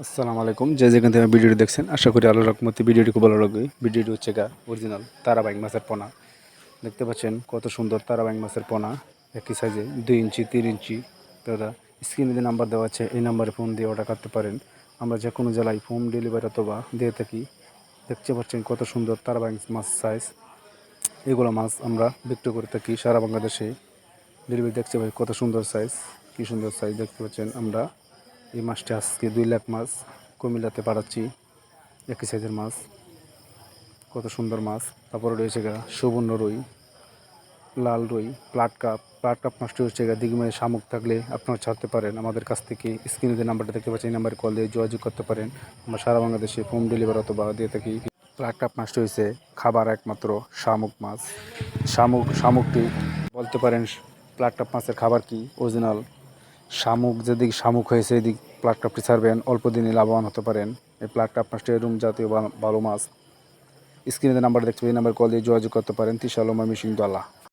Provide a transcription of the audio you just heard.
আসসালামু আলাইকুম, যে যেখান থেকে ভিডিওটি দেখছেন আশা করি আল্লাহর রহমতে ভিডিওটি খুব ভালো লাগবে। ভিডিওটি হচ্ছে অরিজিনাল তারাবাইং মাছের পোনা। দেখতে পাচ্ছেন কত সুন্দর তারাবাইং মাছের পোনা, একই সাইজে 2 ইঞ্চি 3 ইঞ্চি। দাদা স্ক্রিনে যে নাম্বার দেওয়া আছে এই নাম্বারে ফোন দিয়ে অর্ডার করতে পারেন। আমরা যে কোনো জেলায় হোম ডেলিভারি অথবা দিয়ে থাকি। দেখতে পাচ্ছেন কত সুন্দর তারাবাইং মাছ সাইজ। এগুলো মাছ আমরা বিক্রি করে থাকি সারা বাংলাদেশে। ডেলিভারি দেখতে পাই কত সুন্দর সাইজ, কী সুন্দর সাইজ দেখতে পাচ্ছেন। আমরা এই মাছটি আজকে 2 লাখ মাছ কুমিল্লাতে পাঠাচ্ছি, একই সাইজের মাছ, কত সুন্দর মাছ। তারপরে রয়েছে সুবর্ণ রুই, লাল রুই, প্লাট কাপ মাছটি হচ্ছে দিঘিমায় শামুক থাকলে আপনারা ছাড়তে পারেন আমাদের কাছ থেকে। স্ক্রিনে যে নাম্বারটা দেখতে পাচ্ছেন এই নাম্বারে কল দিয়ে যোগাযোগ করতে পারেন। আমরা সারা বাংলাদেশে হোম ডেলিভারি অথবা দিয়ে থাকি। প্লাট কাপ মাছটি হচ্ছে খাবার একমাত্র শামুক মাছ। শামুকটি বলতে পারেন প্লাট কাপ মাছের খাবার কি অরিজিনাল শামুক। যেদিক শামুক হয়েছে এদিক প্লাট কাপটি ছাড়বেন, অল্প দিনে লাভবান হতে পারেন। এই প্লাট কাপ মাছটি রুম জাতীয় ভালো মাছ। স্ক্রিনে যে নাম্বার দেখতে এই নাম্বার কল দিয়ে যোগাযোগ করতে পারেন। 30 আলম ময়মনসিংহ দলা।